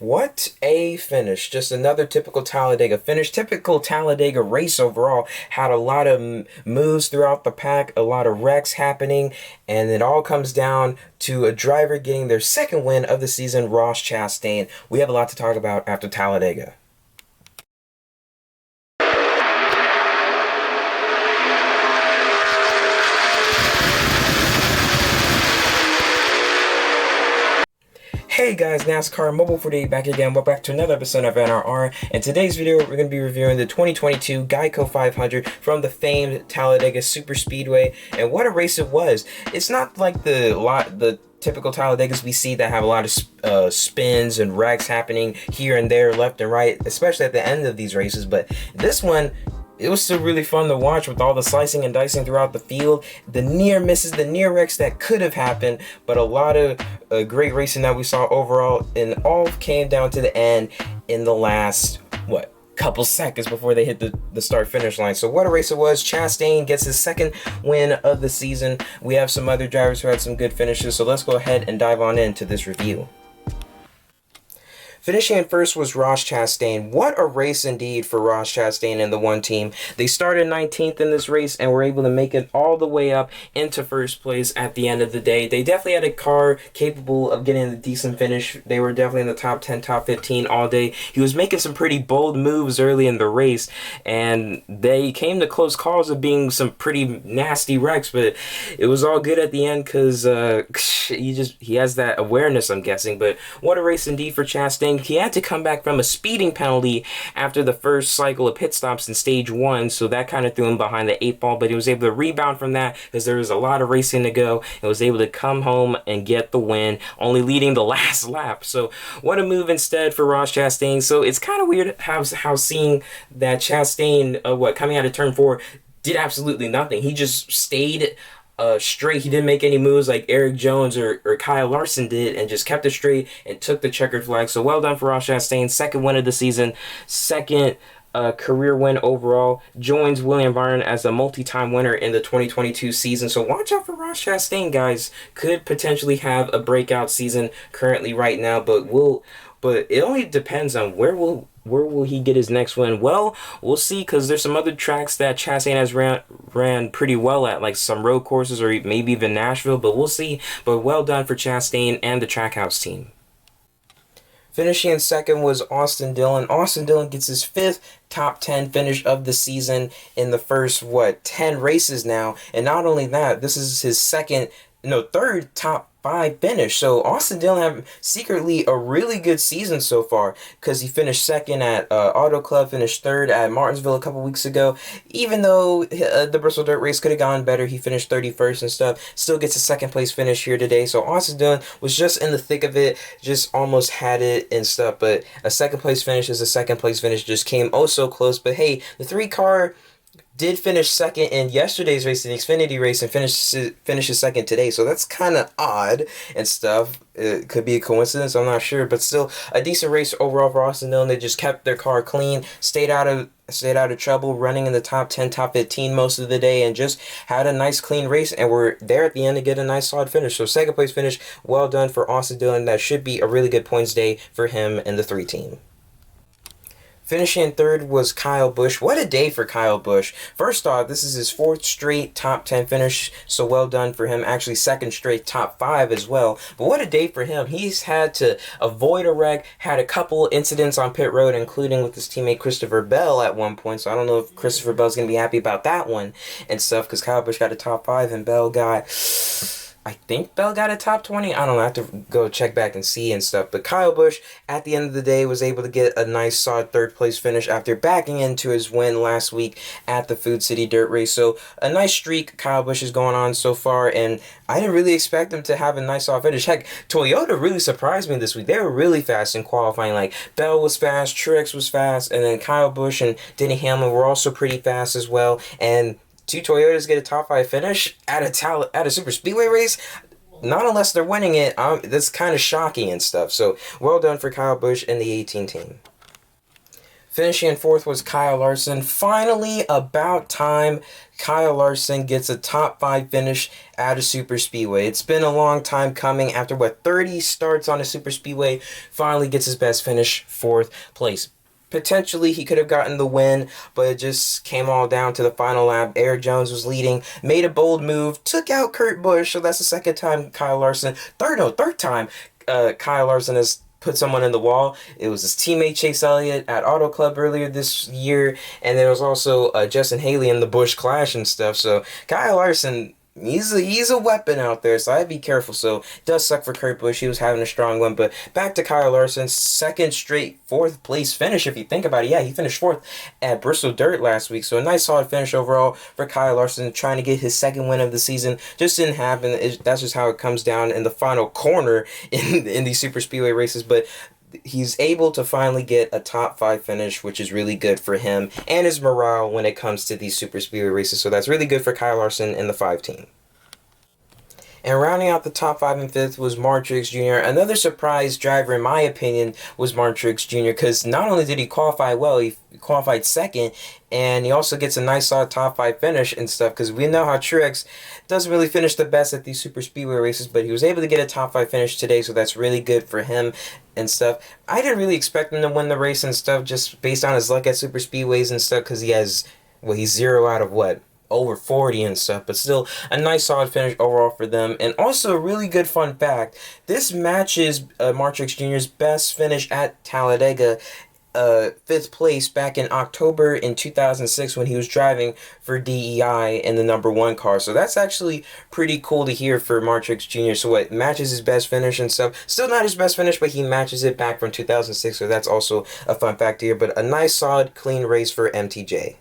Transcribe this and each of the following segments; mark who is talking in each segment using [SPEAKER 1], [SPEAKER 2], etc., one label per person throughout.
[SPEAKER 1] What a finish. Just another typical Talladega finish. Typical Talladega race overall. Had a lot of moves throughout the pack, a lot of wrecks happening, and it all comes down to a driver getting their second win of the season, Ross Chastain. We have a lot to talk about after Talladega. Hey guys, NASCAR Mobile 48 back again. We're back to another episode of NRR. In today's video, we're going to be reviewing the 2022 Geico 500 from the famed Talladega Superspeedway. And what a race it was. It's not like the typical Talladegas we see that have a lot of spins and wrecks happening here and there, left and right, especially at the end of these races. But this one, it was still really fun to watch with all the slicing and dicing throughout the field, the near misses, the near wrecks that could have happened, but a lot of great racing that we saw overall, and all came down to the end in the last, couple seconds before they hit the start finish line. So what a race it was. Chastain gets his second win of the season. We have some other drivers who had some good finishes, so let's go ahead and dive on into this review. Finishing in first was Ross Chastain. What a race indeed for Ross Chastain and the one team. They started 19th in this race and were able to make it all the way up into first place at the end of the day. They definitely had a car capable of getting a decent finish. They were definitely in the top 10, top 15 all day. He was making some pretty bold moves early in the race, and they came to close calls of being some pretty nasty wrecks, but it was all good at the end because he has that awareness, I'm guessing. But what a race indeed for Chastain. He had to come back from a speeding penalty after the first cycle of pit stops in stage 1, so that kind of threw him behind the 8 ball, but he was able to rebound from that because there was a lot of racing to go and was able to come home and get the win, only leading the last lap. So what a move instead for Ross Chastain. So it's kind of weird how seeing that Chastain, coming out of turn 4, did absolutely nothing. He just stayed straight. He didn't make any moves like Erik Jones or Kyle Larson did, and just kept it straight and took the checkered flag. So well done for Ross Chastain. Second win of the season, second career win overall. Joins William Byron as a multi-time winner in the 2022 season. So watch out for Ross Chastain, guys. Could potentially have a breakout season currently right now, but it only depends on where will he get his next win. Well, we'll see, because there's some other tracks that Chastain has ran pretty well at, like some road courses or maybe even Nashville, but we'll see. But well done for Chastain and the Trackhouse team. Finishing in second was Austin Dillon. Austin Dillon gets his 5th top 10 finish of the season in the first, 10 races now. And not only that, this is his third top 5 finish. So Austin Dillon have secretly a really good season so far, because he finished second at Auto Club, finished third at Martinsville a couple weeks ago. Even though the Bristol Dirt Race could have gone better, he finished 31st and stuff, still gets a second place finish here today. So Austin Dillon was just in the thick of it, just almost had it and stuff, but a second place finish is a second place finish, just came oh so close. But hey, the 3-car did finish second in yesterday's race, in the Xfinity race, and finishes second today. So that's kind of odd and stuff. It could be a coincidence, I'm not sure, but still a decent race overall for Austin Dillon. They just kept their car clean, stayed out of trouble, running in the top 10, top 15 most of the day, and just had a nice clean race, and were there at the end to get a nice solid finish. So second place finish, well done for Austin Dillon. That should be a really good points day for him and the 3 team. Finishing in third was Kyle Busch. What a day for Kyle Busch. First off, this is his 4th straight top 10 finish, so well done for him. Actually, 2nd straight top 5 as well. But what a day for him. He's had to avoid a wreck, had a couple incidents on pit road, including with his teammate Christopher Bell at one point. So I don't know if Christopher Bell's going to be happy about that one and stuff, because Kyle Busch got a top 5 and Bell got... I think Bell got a top 20. I don't know. I have to go check back and see and stuff. But Kyle Busch, at the end of the day, was able to get a nice, solid 3rd place finish after backing into his win last week at the Food City Dirt Race. So a nice streak Kyle Busch is going on so far, and I didn't really expect him to have a nice, solid finish. Heck, Toyota really surprised me this week. They were really fast in qualifying. Like, Bell was fast, Truex was fast, and then Kyle Busch and Denny Hamlin were also pretty fast as well. And 2 Toyotas get a top 5 finish at a super speedway race. Not unless they're winning it. That's kind of shocking and stuff. So well done for Kyle Busch and the 18 team. Finishing in fourth was Kyle Larson. Finally, about time, Kyle Larson gets a top 5 finish at a super speedway. It's been a long time coming. After 30 starts on a super speedway, finally gets his best finish, 4th place. Potentially, he could have gotten the win, but it just came all down to the final lap. Erik Jones was leading, made a bold move, took out Kurt Busch, so that's the second time Kyle Larson, third time Kyle Larson has put someone in the wall. It was his teammate Chase Elliott at Auto Club earlier this year, and there was also Justin Haley in the Busch Clash and stuff. So Kyle Larson, he's a weapon out there, so I'd be careful. So it does suck for Kurt Busch. He was having a strong one, but back to Kyle Larson's second straight 4th place finish. If you think about it, yeah, he finished 4th at Bristol Dirt last week. So a nice solid finish overall for Kyle Larson, trying to get his second win of the season. Just didn't happen. That's just how it comes down in the final corner in these super speedway races. But he's able to finally get a top 5 finish, which is really good for him and his morale when it comes to these super speedway races. So that's really good for Kyle Larson and the 5 team. And rounding out the top 5 and 5th was Marten Jr. Another surprise driver, in my opinion, was Marten Jr. because not only did he qualify well, he qualified second, and he also gets a nice solid top 5 finish and stuff, because we know how Truex doesn't really finish the best at these super speedway races, but he was able to get a top 5 finish today, so that's really good for him and stuff. I didn't really expect him to win the race and stuff, just based on his luck at super speedways and stuff, because he has, he's 0 out of over 40 and stuff, but still a nice solid finish overall for them. And also a really good fun fact, this matches Marten Jr.'s best finish at Talladega, 5th place back in October in 2006 when he was driving for DEI in the number 1 car. So that's actually pretty cool to hear for Marten Jr. So it matches his best finish and stuff. Still not his best finish, but he matches it back from 2006. So that's also a fun fact here. But a nice solid clean race for MTJ.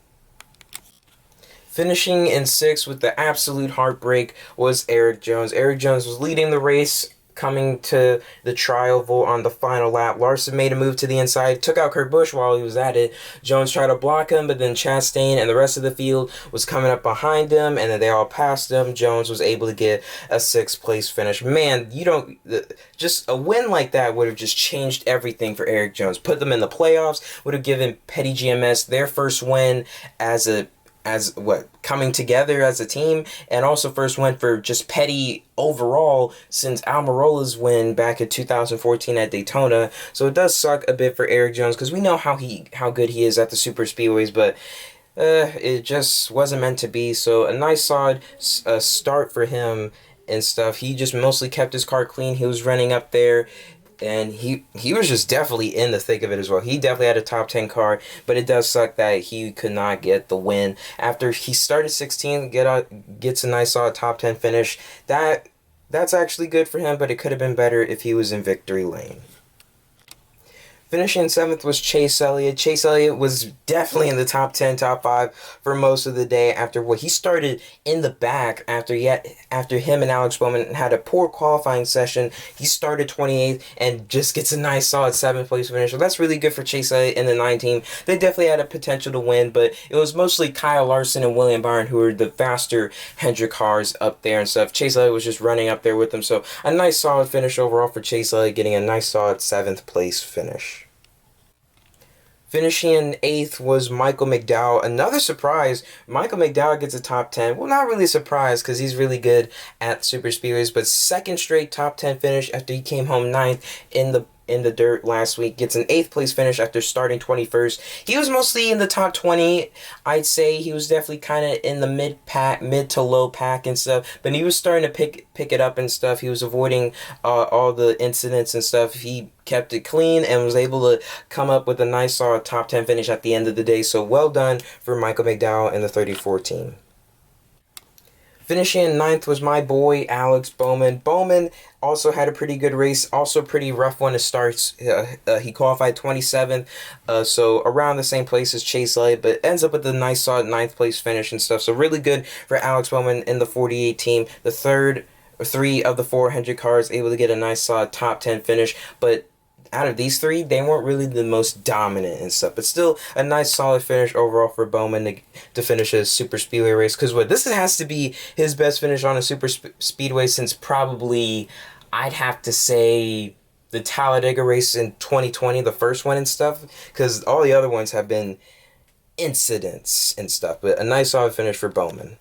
[SPEAKER 1] Finishing in 6th with the absolute heartbreak was Erik Jones. Erik Jones was leading the race coming to the trioval on the final lap. Larson made a move to the inside, took out Kurt Busch while he was at it. Jones tried to block him, but then Chastain and the rest of the field was coming up behind him, and then they all passed him. Jones was able to get a 6th place finish. Man, just a win like that would have just changed everything for Erik Jones. Put them in the playoffs, would have given Petty GMS their first win coming together as a team, and also first win for just Petty overall since Almirola's win back in 2014 at Daytona. So it does suck a bit for Erik Jones because we know how good he is at the super speedways, but it just wasn't meant to be. So a nice solid start for him and stuff. He just mostly kept his car clean. He was running up there, and he was just definitely in the thick of it as well. He definitely had a top 10 car, but it does suck that he could not get the win. After he started 16th, gets a nice solid top 10 finish. That's actually good for him, but it could have been better if he was in victory lane. Finishing 7th was Chase Elliott. Chase Elliott was definitely in the top 10, top 5 for most of the day after he started in the back after him and Alex Bowman had a poor qualifying session. He started 28th and just gets a nice solid 7th place finish. So that's really good for Chase Elliott and the 9 team. They definitely had a potential to win, but it was mostly Kyle Larson and William Byron who were the faster Hendrick cars up there and stuff. Chase Elliott was just running up there with them. So a nice solid finish overall for Chase Elliott, getting a nice solid 7th place finish. Finishing in 8th was Michael McDowell. Another surprise, Michael McDowell gets a top 10. Well, not really a surprise because he's really good at super speedways, but second straight top 10 finish after he came home 9th in the dirt last week. Gets an 8th place finish after starting 21st. He was mostly in the top 20. I'd say he was definitely kind of in the mid to low pack and stuff, but he was starting to pick it up and stuff. He was avoiding all the incidents and stuff. He kept it clean and was able to come up with a nice solid top 10 finish at the end of the day. So well done for Michael McDowell and the 34 team. Finishing in 9th was my boy Alex Bowman. Bowman also had a pretty good race, also pretty rough one to start. He qualified 27th, so around the same place as Chase Elliott, but ends up with a nice solid 9th place finish and stuff. So really good for Alex Bowman in the 48 team. The 3 of the 400 cars able to get a nice solid top 10 finish, but out of these 3, they weren't really the most dominant and stuff, but still a nice solid finish overall for Bowman to finish a super speedway race, because this has to be his best finish on a super speedway since probably, I'd have to say, the Talladega race in 2020, the first one and stuff, because all the other ones have been incidents and stuff. But a nice solid finish for Bowman.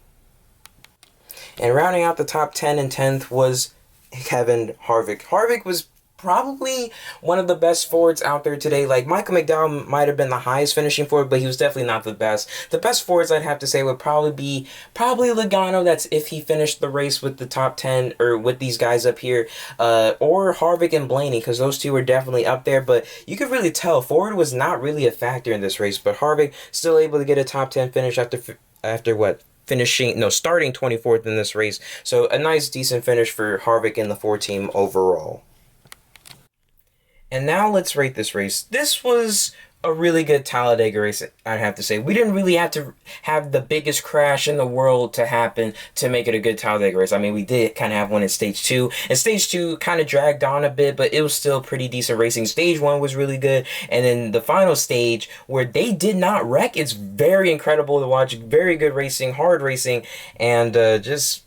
[SPEAKER 1] And rounding out the top 10 and 10th was Kevin Harvick. Harvick was probably one of the best Fords out there today. Like, Michael McDowell might have been the highest finishing Ford, but he was definitely not the best. The best Fords, I'd have to say, would probably be Logano. That's if he finished the race with the top 10 or with these guys up here, or Harvick and Blaney, because those two were definitely up there. But you could really tell Ford was not really a factor in this race, but Harvick still able to get a top 10 finish after what? Starting 24th in this race. So a nice, decent finish for Harvick and the Ford team overall. And now let's rate this race. This was a really good Talladega race, I'd have to say. We didn't really have to have the biggest crash in the world to happen to make it a good Talladega race. I mean, we did kind of have one in Stage 2. And Stage 2 kind of dragged on a bit, but it was still pretty decent racing. Stage 1 was really good. And then the final stage, where they did not wreck, it's very incredible to watch. Very good racing, hard racing, and just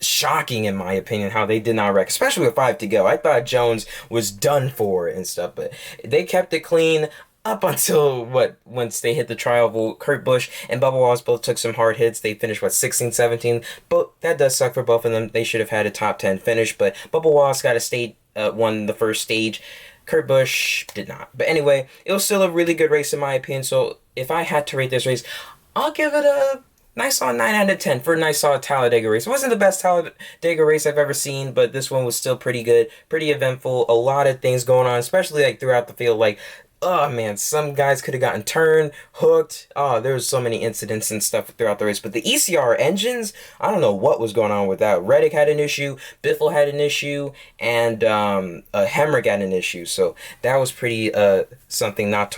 [SPEAKER 1] shocking in my opinion how they did not wreck, especially with 5 to go. I thought Jones was done for and stuff, but they kept it clean up until once they hit the trial. Kurt Busch and Bubba Wallace both took some hard hits. They finished 16, 17, but that does suck for both of them. They should have had a top 10 finish, but Bubba Wallace got a state won the first stage. Kurt Busch did not. But anyway, it was still a really good race in my opinion. So if I had to rate this race, I'll give it a nice solid 9 out of 10 for a nice solid Talladega race. It wasn't the best Talladega race I've ever seen, but this one was still pretty good, pretty eventful. A lot of things going on, especially like throughout the field. Like, oh man, some guys could have gotten turned, hooked. Oh, there was so many incidents and stuff throughout the race. But the ECR engines, I don't know what was going on with that. Reddick had an issue, Biffle had an issue, and Hemrick had an issue. So that was pretty something not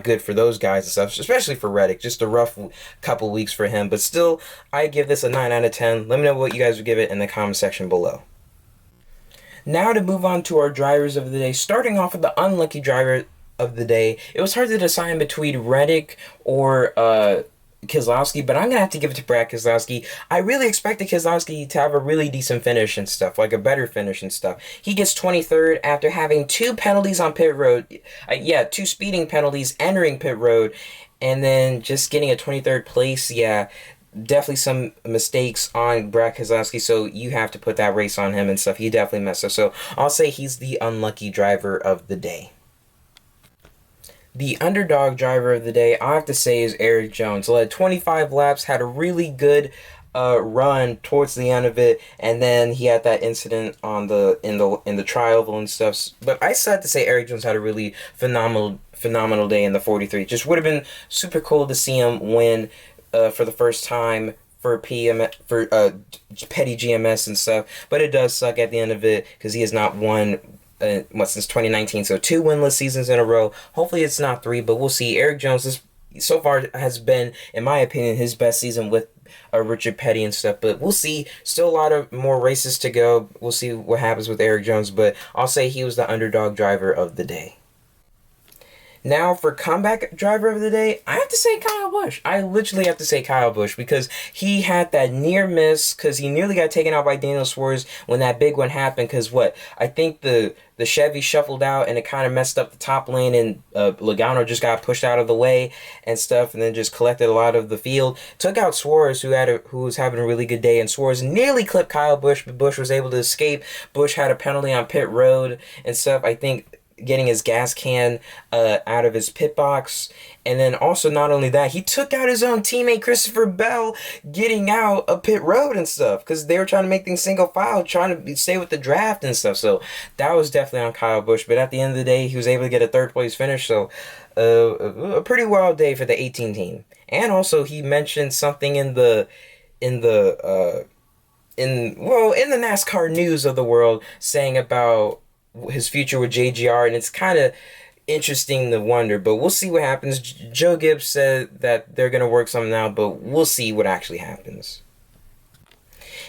[SPEAKER 1] good for those guys and stuff, especially for Reddick. Just a rough couple weeks for him. But still, I give this a 9 out of 10. Let me know what you guys would give it in the comment section below. Now to move on to our drivers of the day, starting off with the unlucky driver of the day. It was hard to decide between Reddick or Keselowski, but I'm gonna have to give it to Brad Keselowski. I really expected Keselowski to have a really decent finish and stuff, like a better finish and stuff. He gets 23rd after having 2 penalties on pit road. 2 speeding penalties entering pit road, and then just getting a 23rd place. Yeah, definitely some mistakes on Brad Keselowski, so you have to put that race on him and stuff. He definitely messed up. So I'll say he's the unlucky driver of the day. The underdog driver of the day, I have to say, is Erik Jones. Led 25 laps, had a really good run towards the end of it, and then he had that incident on in the tri-oval and stuff. But I still have to say Erik Jones had a really phenomenal day in the 43. Just would have been super cool to see him win for the first time for petty GMS and stuff. But it does suck at the end of it because he has not won since 2019, so 2 winless seasons in a row. Hopefully it's not 3, but we'll see. Erik Jones so far has been, in my opinion, his best season with Richard Petty and stuff, but we'll see. Still a lot of more races to go. We'll see what happens with Erik Jones, but I'll say he was the underdog driver of the day. Now for comeback driver of the day, I have to say Kyle Busch. I literally have to say Kyle Busch because he had that near miss because he nearly got taken out by Daniel Suarez when that big one happened because I think the Chevy shuffled out and it kind of messed up the top lane and Logano just got pushed out of the way and stuff and then just collected a lot of the field. Took out Suarez who was having a really good day, and Suarez nearly clipped Kyle Busch, but Busch was able to escape. Busch had a penalty on pit road and stuff. I think getting his gas can out of his pit box. And then also not only that, he took out his own teammate Christopher Bell getting out of pit road and stuff because they were trying to make things single file, trying to stay with the draft and stuff. So that was definitely on Kyle Busch. But at the end of the day, he was able to get a 3rd place finish. So a pretty wild day for the 18 team. And also he mentioned something in the NASCAR news of the world saying about his future with JGR, and it's kind of interesting to wonder, but we'll see what happens. Joe Gibbs said that they're going to work something out, but we'll see what actually happens.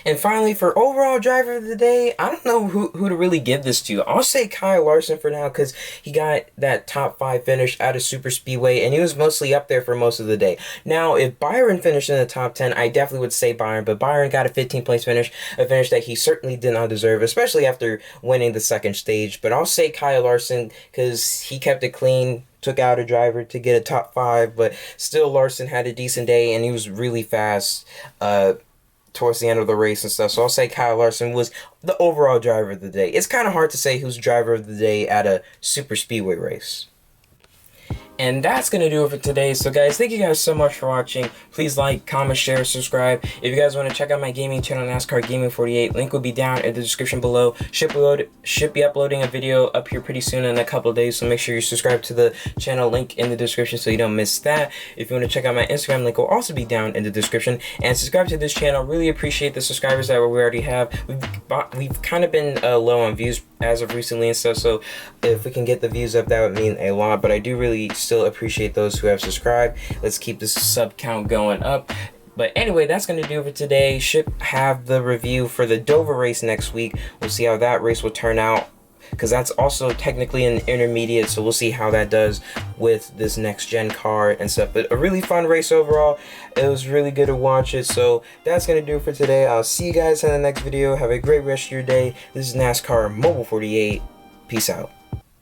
[SPEAKER 1] And finally, for overall driver of the day, I don't know who to really give this to. I'll say Kyle Larson for now because he got that top 5 finish out of Super Speedway, and he was mostly up there for most of the day. Now, if Byron finished in the top 10, I definitely would say Byron, but Byron got a 15th place finish, a finish that he certainly did not deserve, especially after winning the second stage. But I'll say Kyle Larson because he kept it clean, took out a driver to get a top 5, but still Larson had a decent day, and he was really fast towards the end of the race and stuff. So I'll say Kyle Larson was the overall driver of the day. It's kind of hard to say who's driver of the day at a super speedway race. And that's going to do it for today. So guys, thank you guys so much for watching. Please like, comment, share, subscribe. If you guys want to check out my gaming channel, NASCAR Gaming 48, link will be down in the description below. Should be uploading a video up here pretty soon in a couple of days. So make sure you subscribe to the channel, link in the description so you don't miss that. If you want to check out my Instagram, link will also be down in the description. And subscribe to this channel. Really appreciate the subscribers that we already have. We've kind of been low on views as of recently and stuff. So if we can get the views up, that would mean a lot. But I do really still appreciate those who have subscribed. Let's keep this sub count going up. But anyway, that's going to do it for today. Should have the review for the Dover race next week. We'll see how that race will turn out, because that's also technically an intermediate, so we'll see how that does with this next gen car and stuff. But a really fun race overall. It was really good to watch it. So that's going to do it for today. I'll see you guys in the next video. Have a great rest of your day. This is NASCAR Mobile 48. Peace out.